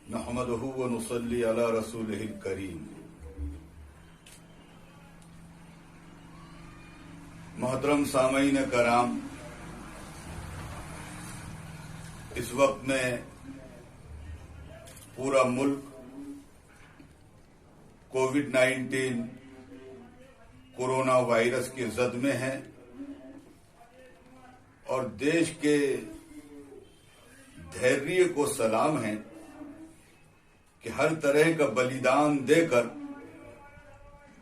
नहमदुहु व नुसल्ली अला रसूलिहिल करीम। मोहतरम सामईन कराम, इस वक्त में पूरा मुल्क कोविड-19 कोरोना वायरस के जद में है और देश के धैर्य को सलाम है कि हर तरह का बलिदान देकर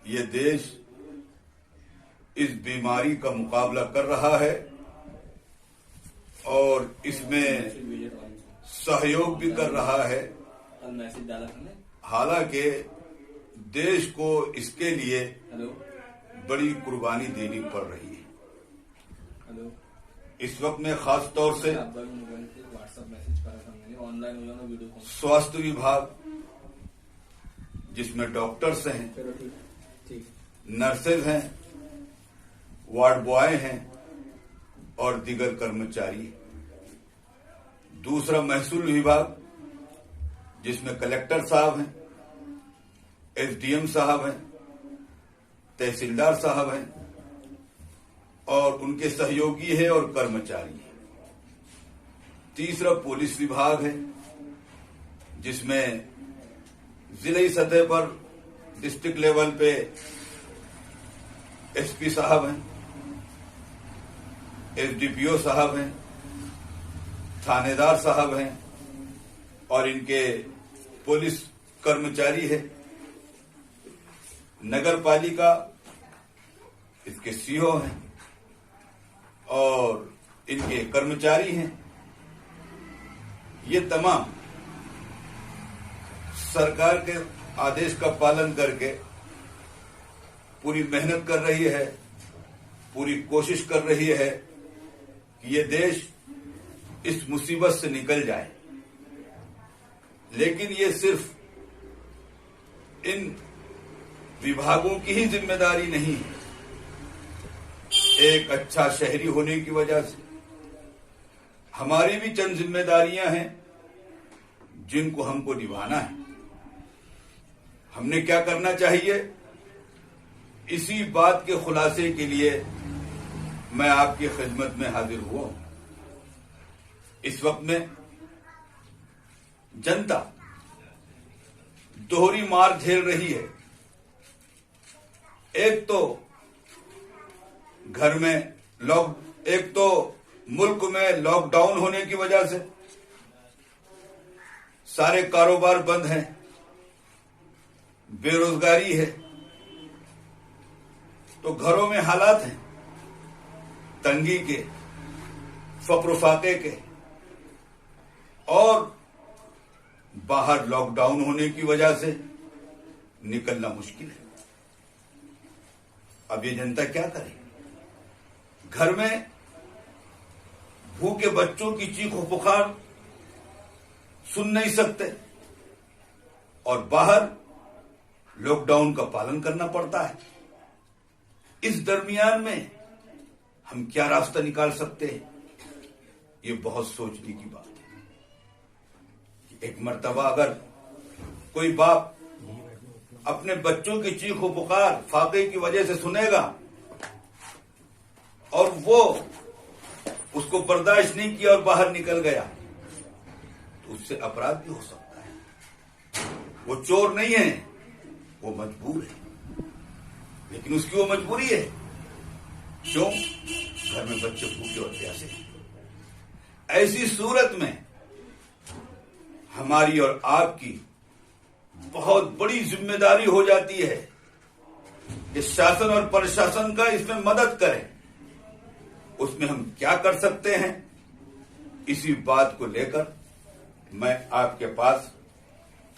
ये देश इस बीमारी का मुकाबला कर रहा है और इसमें सहयोग भी कर रहा है। हालांकि देश को इसके लिए बड़ी कुर्बानी देनी पड़ रही है। इस वक्त में खास तौर से स्वास्थ्य विभाग, जिसमें डॉक्टर्स हैं, नर्सेज हैं, वार्ड बॉय हैं और दीगर कर्मचारी। दूसरा महसूल विभाग, जिसमें कलेक्टर साहब हैं, एसडीएम साहब हैं, तहसीलदार साहब हैं और उनके सहयोगी हैं और कर्मचारी हैं। तीसरा पुलिस विभाग है, जिसमें जिले सतह पर डिस्ट्रिक्ट लेवल पे एसपी साहब हैं, एसडीपीओ साहब हैं, थानेदार साहब हैं और इनके पुलिस कर्मचारी है। नगर पालिका, इसके सीओ हैं और इनके कर्मचारी हैं। ये तमाम सरकार के आदेश का पालन करके पूरी मेहनत कर रही है, पूरी कोशिश कर रही है कि ये देश इस मुसीबत से निकल जाए। लेकिन ये सिर्फ इन विभागों की ही जिम्मेदारी नहीं है। एक अच्छा शहरी होने की वजह से हमारी भी चंद जिम्मेदारियां हैं जिनको हमको निभाना है। हमने क्या करना चाहिए, इसी बात के खुलासे के लिए मैं आपकी खिदमत में हाजिर हुआ हूं। इस वक्त में जनता दोहरी मार झेल रही है। एक तो घर में एक तो मुल्क में लॉकडाउन होने की वजह से सारे कारोबार बंद हैं, बेरोजगारी है, तो घरों में हालात हैं तंगी के, फक्र फाके के और बाहर लॉकडाउन होने की वजह से निकलना मुश्किल है। अब ये जनता क्या करे? घर में भूखे बच्चों की चीखों पुकार सुन नहीं सकते और बाहर लॉकडाउन का पालन करना पड़ता है। इस दरमियान में हम क्या रास्ता निकाल सकते हैं, ये बहुत सोचने की बात है। एक मर्तबा अगर कोई बाप अपने बच्चों की चीखों पुकार फाके की वजह से सुनेगा और वो उसको बर्दाश्त नहीं किया और बाहर निकल गया, तो उससे अपराध भी हो सकता है। वो चोर नहीं है, वो मजबूर है, लेकिन उसकी वो मजबूरी है। क्यों? घर में बच्चे भूखे और प्यासे हैं। ऐसी सूरत में हमारी और आपकी बहुत बड़ी जिम्मेदारी हो जाती है कि शासन और प्रशासन का इसमें मदद करें। उसमें हम क्या कर सकते हैं, इसी बात को लेकर मैं आपके पास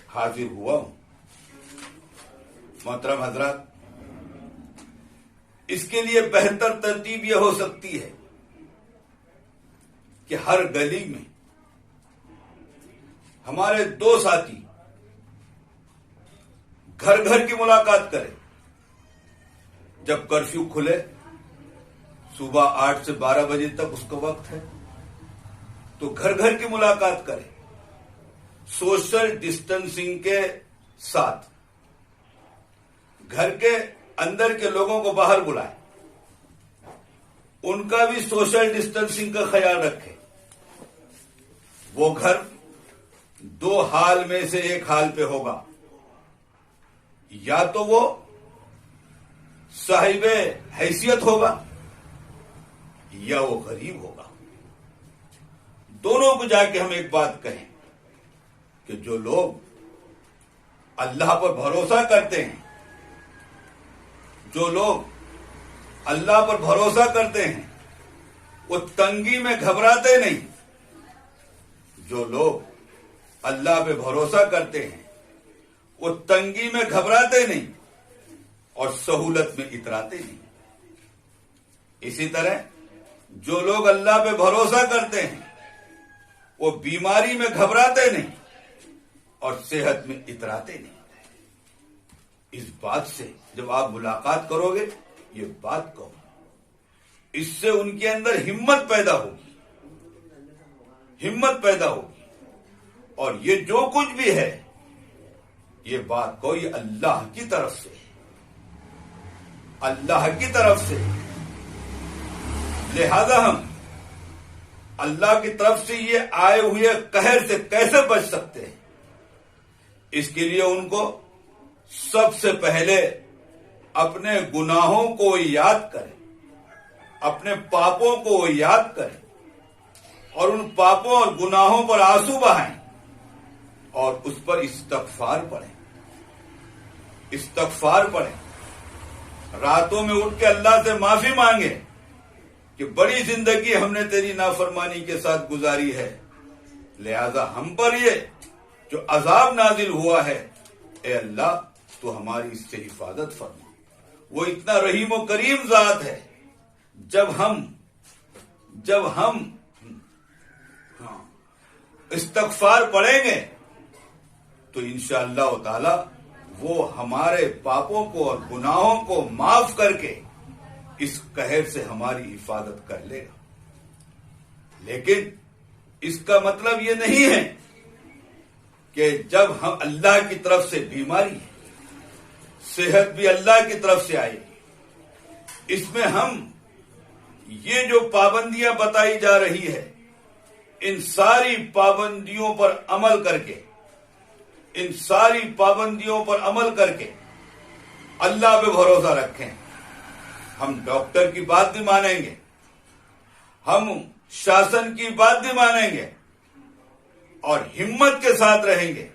हाजिर हुआ हूं। मोहतरम हजरात, इसके लिए बेहतर तरतीब यह हो सकती है कि हर गली में हमारे दो साथी घर घर की मुलाकात करें। जब कर्फ्यू खुले, सुबह 8 से 12 बजे तक उसका वक्त है, तो घर घर की मुलाकात करें सोशल डिस्टेंसिंग के साथ घर के अंदर के लोगों को बाहर बुलाएं, उनका भी सोशल डिस्टेंसिंग का ख्याल रखें। वो घर दो हाल में से एक हाल पे होगा, या तो वो साहिबे हैसियत होगा या वो गरीब होगा। दोनों को जाके हम एक बात कहें कि जो लोग अल्लाह पर भरोसा करते हैं, जो लोग अल्लाह पर भरोसा करते हैं, वो तंगी में घबराते नहीं। जो लोग अल्लाह पे भरोसा करते हैं, वो तंगी में घबराते नहीं और सहूलत में इतराते नहीं। इसी तरह जो लोग अल्लाह पे भरोसा करते हैं, वो बीमारी में घबराते नहीं और सेहत में इतराते नहीं। इस बात से जब आप मुलाकात करोगे, ये बात कहो, इससे उनके अंदर हिम्मत पैदा होगी, हिम्मत पैदा होगी। और ये जो कुछ भी है, ये बात कहो, ये अल्लाह की तरफ से, अल्लाह की तरफ से। लिहाजा हम अल्लाह की तरफ से ये आए हुए कहर से कैसे बच सकते हैं, इसके लिए उनको सबसे पहले अपने गुनाहों को याद करें, अपने पापों को याद करें और उन पापों और गुनाहों पर आंसू बहाएं और उस पर इस्तगफार पढ़ें, इस्तगफार पढ़ें। रातों में उठ के अल्लाह से माफी मांगे कि बड़ी जिंदगी हमने तेरी नाफरमानी के साथ गुजारी है, लिहाजा हम पर ये जो अजाब नाजिल हुआ है, ए अल्लाह तो हमारी इससे हिफाजत फरमा। वो इतना रहीम और करीम जात है। जब हम इस्तगफार पढ़ेंगे तो इंशाअल्लाह ताला वो हमारे पापों को और गुनाहों को माफ करके इस कहर से हमारी हिफाजत कर लेगा। लेकिन इसका मतलब ये नहीं है कि जब हम अल्लाह की तरफ से बीमारी है, सेहत भी अल्लाह की तरफ से आएगी। इसमें हम ये जो पाबंदियां बताई जा रही है, इन सारी पाबंदियों पर अमल करके, इन सारी पाबंदियों पर अमल करके अल्लाह पे भरोसा रखें। हम डॉक्टर की बात भी मानेंगे, हम शासन की बात भी मानेंगे और हिम्मत के साथ रहेंगे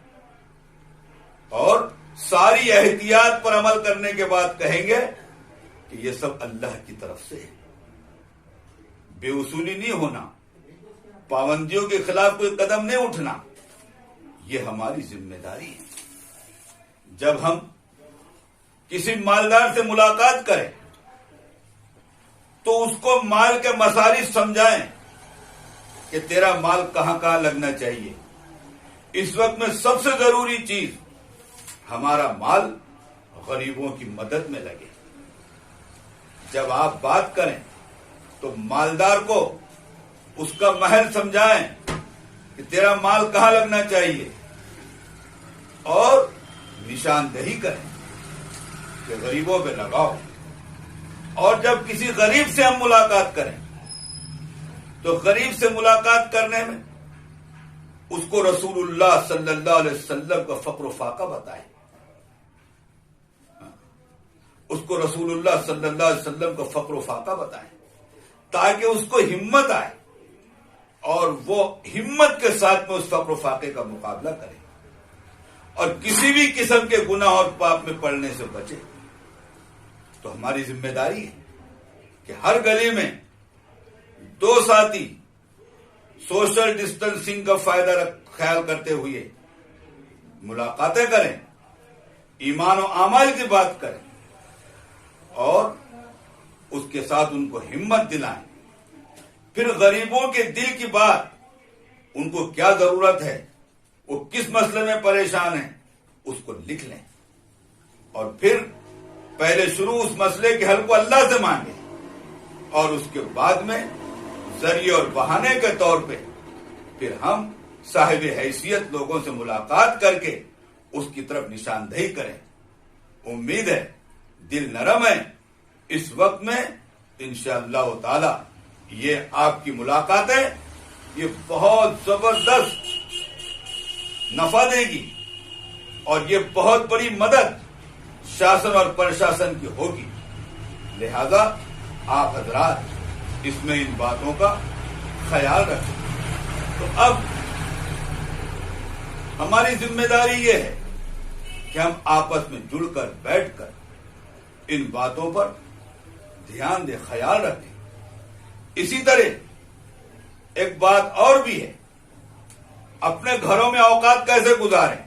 और सारी एहतियात पर अमल करने के बाद कहेंगे कि ये सब अल्लाह की तरफ से है। बेउसूली नहीं होना, पाबंदियों के खिलाफ कोई कदम नहीं उठना, ये हमारी जिम्मेदारी है। जब हम किसी मालदार से मुलाकात करें तो उसको माल के मसारिफ समझाएं कि तेरा माल कहां कहां लगना चाहिए। इस वक्त में सबसे जरूरी चीज हमारा माल गरीबों की मदद में लगे। जब आप बात करें तो मालदार को उसका महल समझाएं कि तेरा माल कहां लगना चाहिए और निशानदेही करें कि गरीबों पे लगाओ। और जब किसी गरीब से हम मुलाकात करें तो गरीब से मुलाकात करने में उसको रसूलुल्लाह सल्लल्लाहु अलैहि वसल्लम का फक्र फाका बताएं, उसको रसूलुल्लाह सल्लल्लाहु अलैहि वसल्लम का फक्र फाका बताएं ताकि उसको हिम्मत आए और वो हिम्मत के साथ में उस फक्र फाके का मुकाबला करे और किसी भी किस्म के गुनाह और पाप में पड़ने से बचे। तो हमारी जिम्मेदारी है कि हर गली में दो साथी सोशल डिस्टेंसिंग का फायदा ख्याल करते हुए मुलाकातें करें, ईमान और आमाल की बात करें और उसके साथ उनको हिम्मत दिलाएं। फिर गरीबों के दिल की बात, उनको क्या जरूरत है, वो किस मसले में परेशान है, उसको लिख लें और फिर पहले शुरू उस मसले के हल को अल्लाह से मांगे और उसके बाद में जरिए और बहाने के तौर पे फिर हम صاحب حیثیت لوگوں سے ملاقات کر کے اس کی طرف نشاندہی کریں. امید ہے، دل نرم ہے، اس وقت میں انشاءاللہ تعالی یہ آپ کی ملاقاتیں یہ بہت زبردست نفع دے گی اور یہ بہت بڑی مدد شاسن اور پرشاسن کی ہوگی. لہذا آپ حضرات اس میں ان باتوں کا خیال رکھیں. تو اب ہماری ذمہ داری یہ ہے کہ ہم آپس میں جڑ کر بیٹھ کر ان باتوں پر دھیان دیں، خیال رکھیں. اسی طرح ایک بات اور بھی ہے، اپنے گھروں میں اوقات کیسے گزاریں.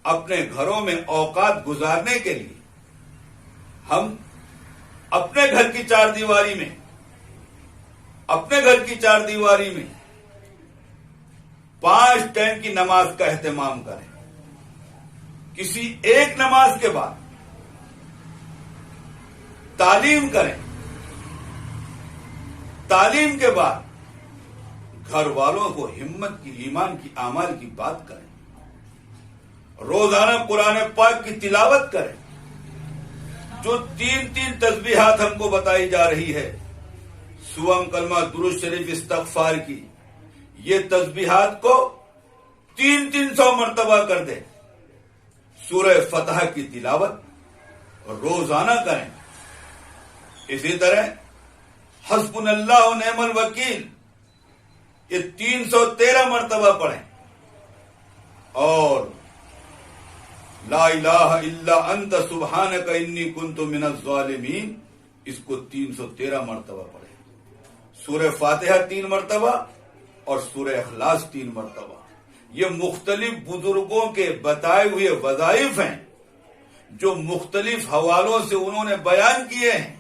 اپنے گھروں میں اوقات گزارنے کے لیے ہم اپنے گھر کی چار دیواری میں 5 ٹائم کی نماز کا اہتمام کریں. کسی ایک نماز کے بعد تعلیم کریں. تعلیم کے بعد گھر والوں کو ہمت کی، ایمان کی، اعمال کی بات کریں. روزانہ قرآن پاک کی تلاوت کریں. جو 3 تسبیحات ہم کو بتائی جا رہی ہے، سوم، کلمہ، درود شریف، استغفار کی، یہ تسبیحات کو 300 مرتبہ کر دیں. سورہ فتح کی تلاوت روزانہ کریں. اسی طرح حسبنا اللہ و نعم الوکیل یہ 313 مرتبہ پڑھیں. اور لا الہ الا انت سبحانک انی کنت من الظالمین اس کو 313 مرتبہ پڑھیں. سورہ فاتحہ 3 مرتبہ اور سورہ اخلاص 3 مرتبہ. یہ مختلف بزرگوں کے بتائے ہوئے وظائف ہیں جو مختلف حوالوں سے انہوں نے بیان کیے ہیں.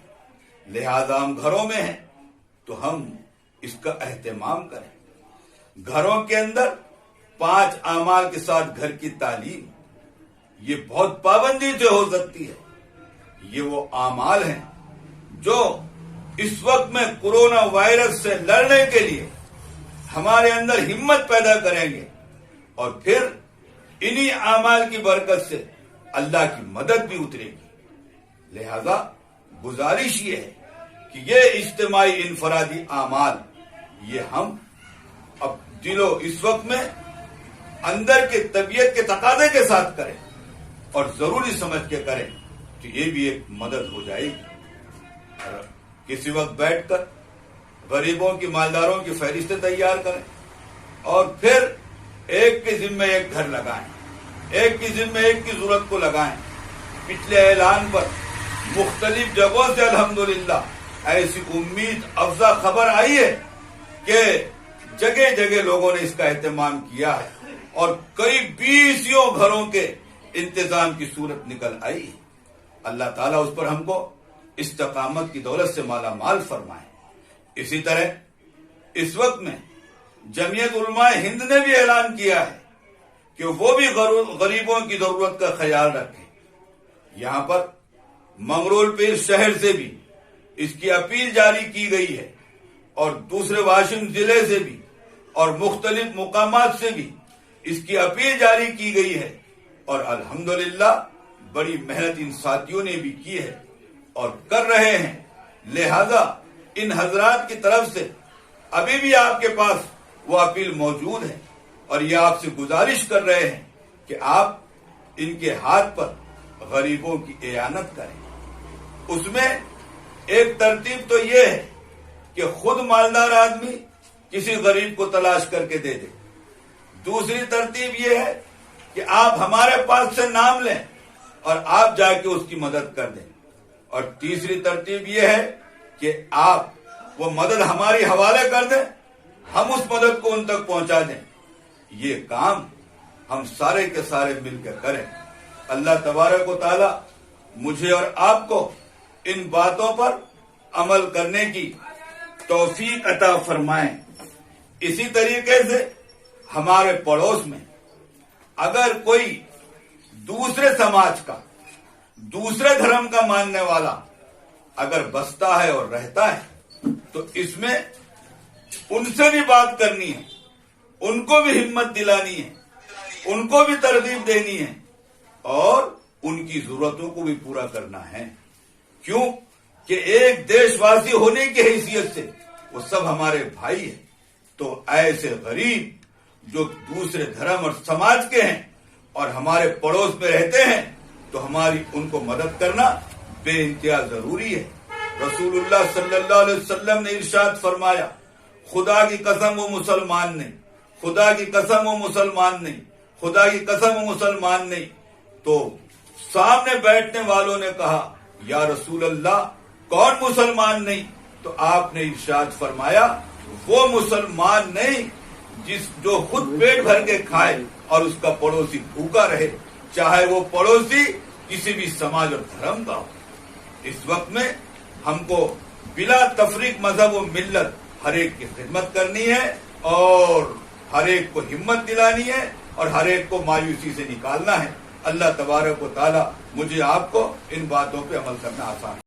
لہذا ہم گھروں میں ہیں تو ہم اس کا اہتمام کریں. گھروں کے اندر 5 اعمال کے ساتھ گھر کی تعلیم یہ بہت پابندی سے ہو سکتی ہے. یہ وہ اعمال ہیں جو اس وقت میں کورونا وائرس سے لڑنے کے لیے ہمارے اندر ہمت پیدا کریں گے اور پھر انہی اعمال کی برکت سے اللہ کی مدد بھی اترے گی. لہذا گزارش یہ ہے کہ یہ اجتماعی انفرادی اعمال یہ ہم اب اس وقت میں اندر کے طبیعت کے تقاضے کے ساتھ کریں اور ضروری سمجھ کے کریں تو یہ بھی ایک مدد ہو جائے گی. کسی وقت بیٹھ کر غریبوں کی، مالداروں کی فہرستیں تیار کریں اور پھر ایک کے ذمہ ایک گھر لگائیں، ایک کے ذمہ ایک کی ضرورت کو لگائیں. پچھلے اعلان پر مختلف جگہوں سے الحمدللہ ایسی امید افزا خبر آئی ہے کہ جگہ جگہ لوگوں نے اس کا اہتمام کیا ہے اور قریب 20 گھروں کے انتظام کی صورت نکل آئی. اللہ تعالیٰ اس پر ہم کو استقامت کی دولت سے مالا مال فرمائے. اسی طرح اس وقت میں جمعیت علماء ہند نے بھی اعلان کیا ہے کہ وہ بھی غریبوں کی ضرورت کا خیال رکھیں. یہاں پر منگرول پیر شہر سے بھی اس کی اپیل جاری کی گئی ہے اور دوسرے واشنگ ضلع سے بھی اور مختلف مقامات سے بھی اس کی اپیل جاری کی گئی ہے اور الحمدللہ بڑی محنت ان ساتھیوں نے بھی کی ہے اور کر رہے ہیں. لہذا ان حضرات کی طرف سے ابھی بھی آپ کے پاس وہ اپیل موجود ہے اور یہ آپ سے گزارش کر رہے ہیں کہ آپ ان کے ہاتھ پر غریبوں کی اعانت کریں. اس میں ایک ترتیب تو یہ ہے کہ خود مالدار آدمی کسی غریب کو تلاش کر کے دے دے. دوسری ترتیب یہ ہے کہ آپ ہمارے پاس سے نام لیں اور آپ جا کے اس کی مدد کر دیں. اور تیسری ترتیب یہ ہے کہ آپ وہ مدد ہماری حوالے کر دیں، ہم اس مدد کو ان تک پہنچا دیں. یہ کام ہم سارے کے سارے مل کر کریں. اللہ تبارک و تعالی مجھے اور آپ کو ان باتوں پر عمل کرنے کی توفیق عطا فرمائیں. اسی طریقے سے ہمارے پڑوس میں اگر کوئی دوسرے سماج کا، دوسرے دھرم کا ماننے والا اگر بستا ہے اور رہتا ہے تو اس میں ان سے بھی بات کرنی ہے ان کو بھی ہمت دلانی ہے، ان کو بھی ترغیب دینی ہے اور ان کی ضرورتوں کو بھی پورا کرنا ہے. کیوں کہ ایک دیش واسی ہونے کی حیثیت سے وہ سب ہمارے بھائی ہیں. تو ایسے غریب جو دوسرے دھرم اور سماج کے ہیں اور ہمارے پڑوس میں رہتے ہیں تو ہماری ان کو مدد کرنا بے انتہا ضروری ہے. رسول اللہ صلی اللہ علیہ وسلم نے ارشاد فرمایا، خدا کی قسم وہ مسلمان نہیں، خدا کی قسم وہ مسلمان نہیں، خدا کی قسم وہ مسلمان نہیں. تو سامنے بیٹھنے والوں نے کہا، یا رسول اللہ کون مسلمان نہیں؟ تو آپ نے ارشاد فرمایا، وہ مسلمان نہیں جو خود پیٹ بھر کے کھائے اور اس کا پڑوسی بھوکا رہے، چاہے وہ پڑوسی کسی بھی سماج اور دھرم کا ہو. اس وقت میں ہم کو بلا تفریق مذہب و ملت ہر ایک کی خدمت کرنی ہے اور ہر ایک کو ہمت دلانی ہے اور ہر ایک کو مایوسی سے نکالنا ہے. اللہ تبارک و تعالی مجھے آپ کو ان باتوں پہ عمل کرنا آسان